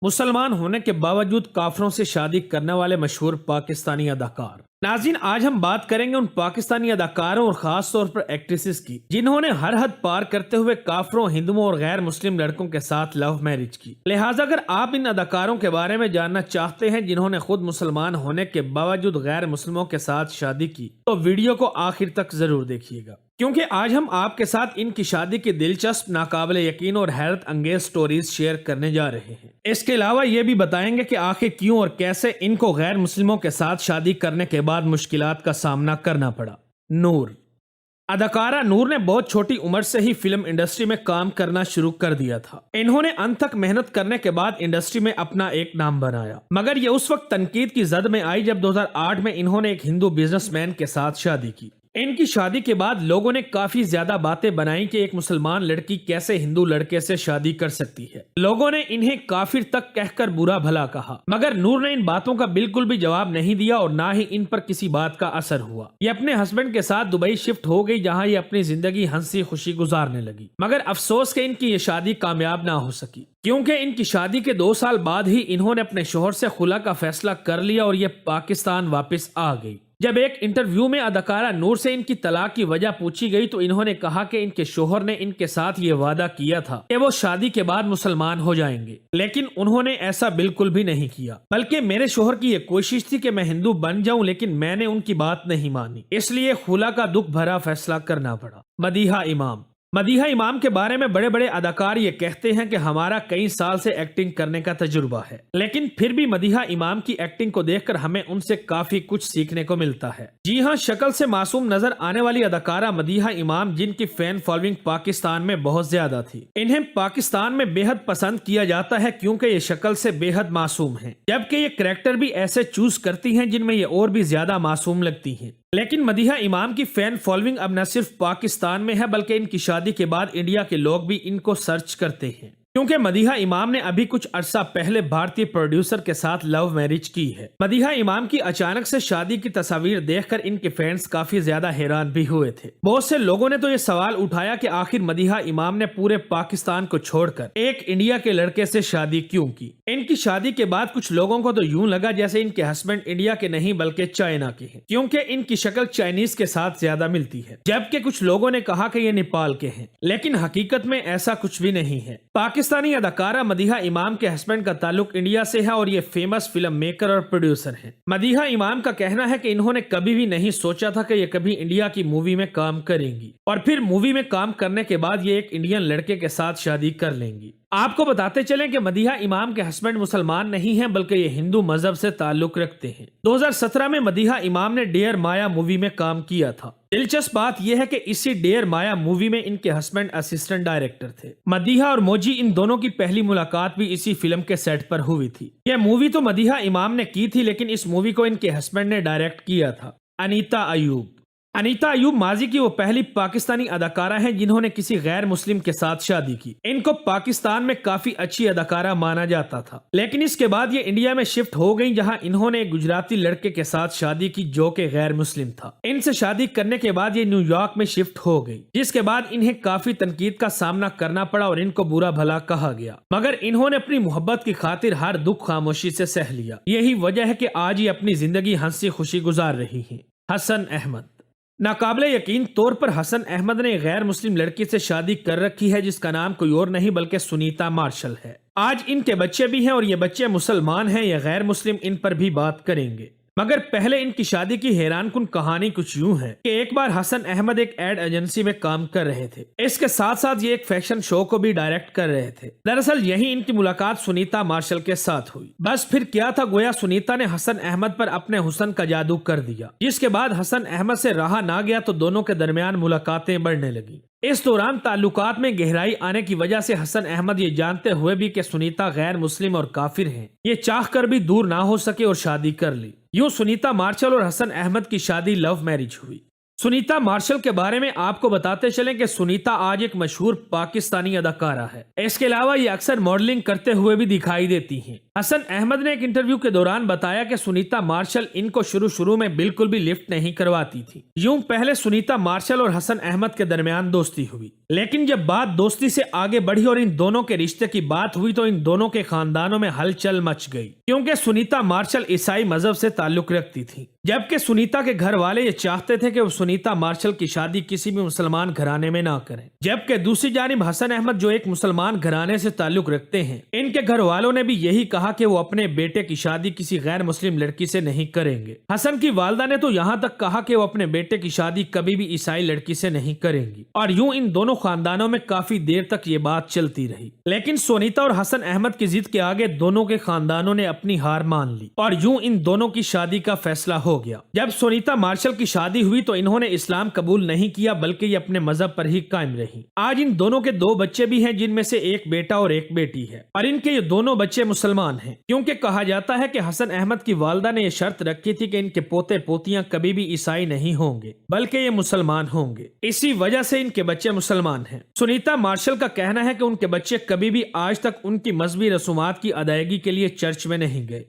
مسلمان ہونے کے باوجود کافروں سے شادی کرنے والے مشہور پاکستانی اداکار۔ ناظرین، آج ہم بات کریں گے ان پاکستانی اداکاروں اور خاص طور پر ایکٹریسز کی جنہوں نے ہر حد پار کرتے ہوئے کافروں، ہندوؤں اور غیر مسلم لڑکوں کے ساتھ لو میرج کی۔ لہٰذا اگر آپ ان اداکاروں کے بارے میں جاننا چاہتے ہیں جنہوں نے خود مسلمان ہونے کے باوجود غیر مسلموں کے ساتھ شادی کی تو ویڈیو کو آخر تک ضرور دیکھیے گا، کیونکہ آج ہم آپ کے ساتھ ان کی شادی کی دلچسپ، ناقابل یقین اور حیرت انگیز سٹوریز شیئر کرنے جا رہے ہیں۔ اس کے علاوہ یہ بھی بتائیں گے کہ آخر کیوں اور کیسے ان کو غیر مسلموں کے ساتھ شادی کرنے کے بعد مشکلات کا سامنا کرنا پڑا۔ نور اداکارہ نور نے بہت چھوٹی عمر سے ہی فلم انڈسٹری میں کام کرنا شروع کر دیا تھا۔ انہوں نے انت تک محنت کرنے کے بعد انڈسٹری میں اپنا ایک نام بنایا، مگر یہ اس وقت تنقید کی زد میں آئی جب 2008 میں انہوں نے ایک ہندو بزنس مین کے ساتھ شادی کی۔ ان کی شادی کے بعد لوگوں نے کافی زیادہ باتیں بنائی کہ ایک مسلمان لڑکی کیسے ہندو لڑکے سے شادی کر سکتی ہے۔ لوگوں نے انہیں کافر تک کہہ کر برا بھلا کہا، مگر نور نے ان باتوں کا بالکل بھی جواب نہیں دیا اور نہ ہی ان پر کسی بات کا اثر ہوا۔ یہ اپنے ہسبینڈ کے ساتھ دبئی شفٹ ہو گئی، جہاں یہ اپنی زندگی ہنسی خوشی گزارنے لگی۔ مگر افسوس کہ ان کی یہ شادی کامیاب نہ ہو سکی، کیونکہ ان کی شادی کے 2 سال بعد ہی انہوں نے اپنے شوہر سے خلا کا فیصلہ کر لیا اور یہ پاکستان واپس آ گئی۔ جب ایک انٹرویو میں اداکارہ نور سے ان کی طلاق کی وجہ پوچھی گئی تو انہوں نے کہا کہ ان کے شوہر نے ان کے ساتھ یہ وعدہ کیا تھا کہ وہ شادی کے بعد مسلمان ہو جائیں گے، لیکن انہوں نے ایسا بالکل بھی نہیں کیا، بلکہ میرے شوہر کی یہ کوشش تھی کہ میں ہندو بن جاؤں، لیکن میں نے ان کی بات نہیں مانی، اس لیے خلا کا دکھ بھرا فیصلہ کرنا پڑا۔ مدیحہ امام کے بارے میں بڑے بڑے اداکار یہ کہتے ہیں کہ ہمارا کئی سال سے ایکٹنگ کرنے کا تجربہ ہے، لیکن پھر بھی مدیحہ امام کی ایکٹنگ کو دیکھ کر ہمیں ان سے کافی کچھ سیکھنے کو ملتا ہے۔ جی ہاں، شکل سے معصوم نظر آنے والی اداکارہ مدیحہ امام، جن کی فین فالوئنگ پاکستان میں بہت زیادہ تھی، انہیں پاکستان میں بے حد پسند کیا جاتا ہے کیونکہ یہ شکل سے بے حد معصوم ہیں، جبکہ یہ کریکٹر بھی ایسے چوز کرتی ہیں جن میں یہ اور بھی زیادہ معصوم لگتی ہیں۔ لیکن مدیحہ امام کی فین فالوئنگ اب نہ صرف پاکستان میں ہے بلکہ ان کی شادی کے بعد انڈیا کے لوگ بھی ان کو سرچ کرتے ہیں، کیونکہ مدیحہ امام نے ابھی کچھ عرصہ پہلے بھارتی پروڈیوسر کے ساتھ لو میرج کی ہے۔ مدیحہ امام کی اچانک سے شادی کی تصاویر دیکھ کر ان کے فینس کافی زیادہ حیران بھی ہوئے تھے۔ بہت سے لوگوں نے تو یہ سوال اٹھایا کہ آخر مدیحہ امام نے پورے پاکستان کو چھوڑ کر ایک انڈیا کے لڑکے سے شادی کیوں کی۔ ان کی شادی کے بعد کچھ لوگوں کو تو یوں لگا جیسے ان کے ہسبینڈ انڈیا کے نہیں بلکہ چائنا کے ہیں، کیونکہ ان کی شکل چائنیز کے ساتھ زیادہ ملتی ہے، جبکہ کچھ لوگوں نے کہا کہ یہ نیپال کے ہیں، لیکن حقیقت میں ایسا کچھ بھی نہیں ہے۔ پاکستانی اداکارہ مدیحہ امام کے ہسبینڈ کا تعلق انڈیا سے ہے اور یہ فیمس فلم میکر اور پروڈیوسر ہیں۔ مدیحہ امام کا کہنا ہے کہ انہوں نے کبھی بھی نہیں سوچا تھا کہ یہ کبھی انڈیا کی مووی میں کام کریں گی اور پھر مووی میں کام کرنے کے بعد یہ ایک انڈین لڑکے کے ساتھ شادی کر لیں گی۔ آپ کو بتاتے چلیں کہ مدیحہ امام کے ہسبینڈ مسلمان نہیں ہیں بلکہ یہ ہندو مذہب سے تعلق رکھتے ہیں۔ 2017 میں مدیحہ امام نے ڈیئر مایا مووی میں کام کیا تھا۔ دلچسپ بات یہ ہے کہ اسی ڈیئر مایا مووی میں ان کے ہسبینڈ اسسٹنٹ ڈائریکٹر تھے۔ مدیحہ اور موجی، ان دونوں کی پہلی ملاقات بھی اسی فلم کے سیٹ پر ہوئی تھی۔ یہ مووی تو مدیحہ امام نے کی تھی، لیکن اس مووی کو ان کے ہسبینڈ نے ڈائریکٹ کیا تھا۔ انیتا ایوب ماضی کی وہ پہلی پاکستانی اداکارہ ہیں جنہوں نے کسی غیر مسلم کے ساتھ شادی کی۔ ان کو پاکستان میں کافی اچھی اداکارہ مانا جاتا تھا، لیکن اس کے بعد یہ انڈیا میں شفٹ ہو گئی، جہاں انہوں نے ایک گجراتی لڑکے کے ساتھ شادی کی جو کہ غیر مسلم تھا۔ ان سے شادی کرنے کے بعد یہ نیو یارک میں شفٹ ہو گئی، جس کے بعد انہیں کافی تنقید کا سامنا کرنا پڑا اور ان کو برا بھلا کہا گیا، مگر انہوں نے اپنی محبت کی خاطر ہر دکھ خاموشی سے سہ لیا۔ یہی وجہ ہے کہ آج یہ اپنی زندگی ہنسی خوشی گزار رہی ہیں۔ حسن احمد ناقابل یقین طور پر حسن احمد نے غیر مسلم لڑکی سے شادی کر رکھی ہے جس کا نام کوئی اور نہیں بلکہ سنیتا مارشل ہے۔ آج ان کے بچے بھی ہیں اور یہ بچے مسلمان ہیں یا غیر مسلم، ان پر بھی بات کریں گے، مگر پہلے ان کی شادی کی حیران کن کہانی کچھ یوں ہے کہ ایک بار حسن احمد ایک ایڈ ایجنسی میں کام کر رہے تھے، اس کے ساتھ ساتھ یہ ایک فیشن شو کو بھی ڈائریکٹ کر رہے تھے۔ دراصل یہی ان کی ملاقات سنیتا مارشل کے ساتھ ہوئی۔ بس پھر کیا تھا، گویا سنیتا نے حسن احمد پر اپنے حسن کا جادو کر دیا، جس کے بعد حسن احمد سے رہا نہ گیا تو دونوں کے درمیان ملاقاتیں بڑھنے لگیں۔ اس دوران تعلقات میں گہرائی آنے کی وجہ سے حسن احمد یہ جانتے ہوئے بھی کہ سنیتا غیر مسلم اور کافر ہیں، یہ چاہ کر بھی دور نہ ہو سکے اور شادی کر لی۔ یوں سنیتا مارشل اور حسن احمد کی شادی لو میرج ہوئی۔ سنیتا مارشل کے بارے میں آپ کو بتاتے چلیں کہ سنیتا آج ایک مشہور پاکستانی اداکارہ ہے۔ اس کے علاوہ یہ اکثر ماڈلنگ کرتے ہوئے بھی دکھائی دیتی ہیں۔ حسن احمد نے ایک انٹرویو کے دوران بتایا کہ سنیتا مارشل ان کو شروع میں بالکل بھی لفٹ نہیں کرواتی تھی۔ یوں پہلے سنیتا مارشل اور حسن احمد کے درمیان دوستی ہوئی، لیکن جب بات دوستی سے آگے بڑھی اور ان دونوں کے رشتے کی بات ہوئی تو ان دونوں کے خاندانوں میں ہلچل مچ گئی، کیونکہ سنیتا مارشل عیسائی مذہب سے تعلق رکھتی تھی، جبکہ سنیتا کے گھر والے یہ چاہتے تھے کہ وہ سنیتا مارشل کی شادی کسی بھی مسلمان گھرانے میں نہ کریں، جبکہ دوسری جانب حسن احمد جو ایک مسلمان گھرانے سے تعلق رکھتے ہیں، ان کے گھر والوں نے بھی یہی کہا کہ وہ اپنے بیٹے کی شادی کسی غیر مسلم لڑکی سے نہیں کریں گے۔ حسن کی والدہ نے تو یہاں تک کہا کہ وہ اپنے بیٹے کی شادی کبھی بھی عیسائی لڑکی سے نہیں کریں گی، اور یوں ان دونوں خاندانوں میں کافی دیر تک یہ بات چلتی رہی، لیکن سنیتا اور حسن احمد کی ضد کے آگے دونوں کے خاندانوں نے اپنی ہار مان لی اور یوں ان دونوں کی شادی کا فیصلہ ہو گیا۔ جب سنیتا مارشل کی شادی ہوئی تو انہوں نے اسلام قبول نہیں کیا بلکہ یہ اپنے مذہب پر ہی قائم رہی۔ آج ان دونوں کے 2 بچے بھی ہیں، جن میں سے ایک بیٹا اور ایک بیٹی ہے، اور ان کے یہ دونوں بچے مسلمان ہیں، کیونکہ کہا جاتا ہے کہ حسن احمد کی والدہ نے یہ شرط رکھی تھی کہ ان کے پوتے پوتیاں کبھی بھی عیسائی نہیں ہوں گے بلکہ یہ مسلمان ہوں گے، اسی وجہ سے ان کے بچے مسلمان ہیں۔ سنیتا مارشل کا کہنا ہے کہ ان کے بچے کبھی بھی آج تک ان کی مذہبی رسومات کی ادائیگی کے لیے چرچ میں نہیں گئے۔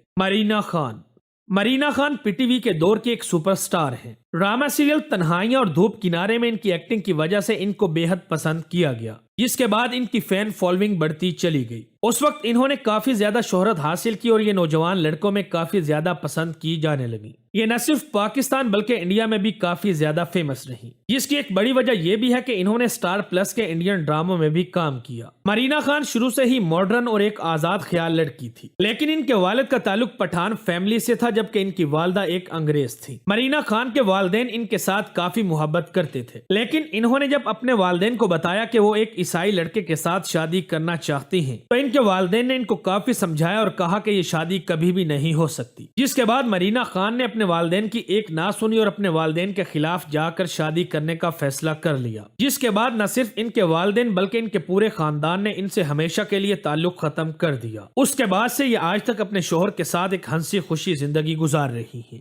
Marina Khan P T V کے دور کی ایک سپر سٹار ہیں۔ ڈرامہ سیریل تنہائیاں اور دھوپ کنارے میں ان کی ایکٹنگ کی وجہ سے ان کو بے حد پسند کیا گیا، جس کے بعد ان کی فین فالوئنگ بڑھتی چلی گئی۔ اس وقت انہوں نے کافی زیادہ شہرت حاصل کی اور یہ نوجوان لڑکوں میں کافی زیادہ پسند کی جانے لگی۔ یہ نہ صرف پاکستان بلکہ انڈیا میں بھی کافی زیادہ فیمس رہی، جس کی ایک بڑی وجہ یہ بھی ہے کہ انہوں نے اسٹار پلس کے انڈین ڈراموں میں بھی کام کیا۔ مرینا خان شروع سے ہی ماڈرن اور ایک آزاد خیال لڑکی تھی، لیکن ان کے والد کا تعلق پٹھان فیملی سے تھا، جبکہ ان کی والدہ ایک انگریز تھی۔ مرینا خان کے والدین ان کے ساتھ کافی محبت کرتے تھے، لیکن انہوں نے جب اپنے والدین کو بتایا کہ وہ ایک عیسائی لڑکے کے ساتھ شادی کرنا چاہتی ہیں تو ان کے والدین نے ان کو کافی سمجھایا اور کہا کہ یہ شادی کبھی بھی نہیں ہو سکتی، جس کے بعد مرینا خان نے اپنے والدین کی ایک نہ سنی اور اپنے والدین کے خلاف جا کر شادی کرنے کا فیصلہ کر لیا، جس کے بعد نہ صرف ان کے والدین بلکہ ان کے پورے خاندان نے ان سے ہمیشہ کے لیے تعلق ختم کر دیا۔ اس کے بعد سے یہ آج تک اپنے شوہر کے ساتھ ایک ہنسی خوشی زندگی گزار رہی ہیں۔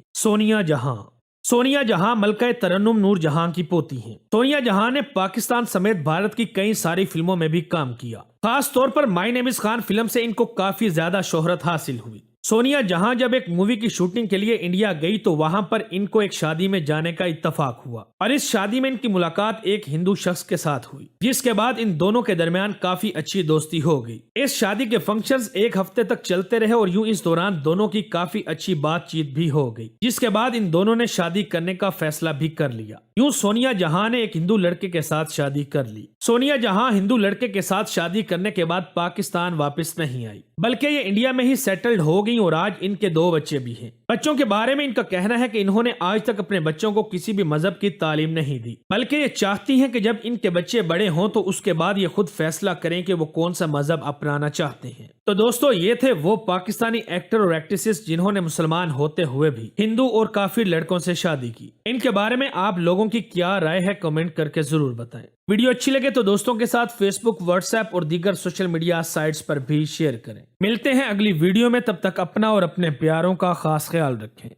سونیا جہاں ملکہ ترنم نور جہاں کی پوتی ہیں۔ سونیا جہاں نے پاکستان سمیت بھارت کی کئی ساری فلموں میں بھی کام کیا، خاص طور پر مائی نیم از خان فلم سے ان کو کافی زیادہ شہرت حاصل ہوئی۔ سونیا جہاں جب ایک مووی کی شوٹنگ کے لیے انڈیا گئی تو وہاں پر ان کو ایک شادی میں جانے کا اتفاق ہوا، اور اس شادی میں ان کی ملاقات ایک ہندو شخص کے ساتھ ہوئی، جس کے بعد ان دونوں کے درمیان کافی اچھی دوستی ہو گئی۔ اس شادی کے فنکشنز ایک ہفتے تک چلتے رہے اور یوں اس دوران دونوں کی کافی اچھی بات چیت بھی ہو گئی، جس کے بعد ان دونوں نے شادی کرنے کا فیصلہ بھی کر لیا۔ یوں سونیا جہاں نے ایک ہندو لڑکے کے ساتھ شادی کر لی۔ سونیا جہاں ہندو لڑکے کے ساتھ شادی کرنے کے بعد پاکستان واپس نہیں آئی، بلکہ یہ انڈیا میں ہی سیٹلڈ ہو گئی اور آج ان کے 2 بچے بھی ہیں۔ بچوں کے بارے میں ان کا کہنا ہے کہ انہوں نے آج تک اپنے بچوں کو کسی بھی مذہب کی تعلیم نہیں دی، بلکہ یہ چاہتی ہیں کہ جب ان کے بچے بڑے ہوں تو اس کے بعد یہ خود فیصلہ کریں کہ وہ کون سا مذہب اپنانا چاہتے ہیں۔ تو دوستو، یہ تھے وہ پاکستانی ایکٹر اور ایکٹریسز جنہوں نے مسلمان ہوتے ہوئے بھی ہندو اور کافر لڑکوں سے شادی کی۔ ان کے بارے میں آپ لوگوں کی کیا رائے ہے کمنٹ کر کے ضرور بتائیں۔ ویڈیو اچھی لگے تو دوستوں کے ساتھ فیس بک، واٹس ایپ اور دیگر سوشل میڈیا سائٹس پر بھی شیئر کریں۔ ملتے ہیں اگلی ویڈیو میں، تب تک اپنا اور اپنے پیاروں کا خاص خیال رکھیں۔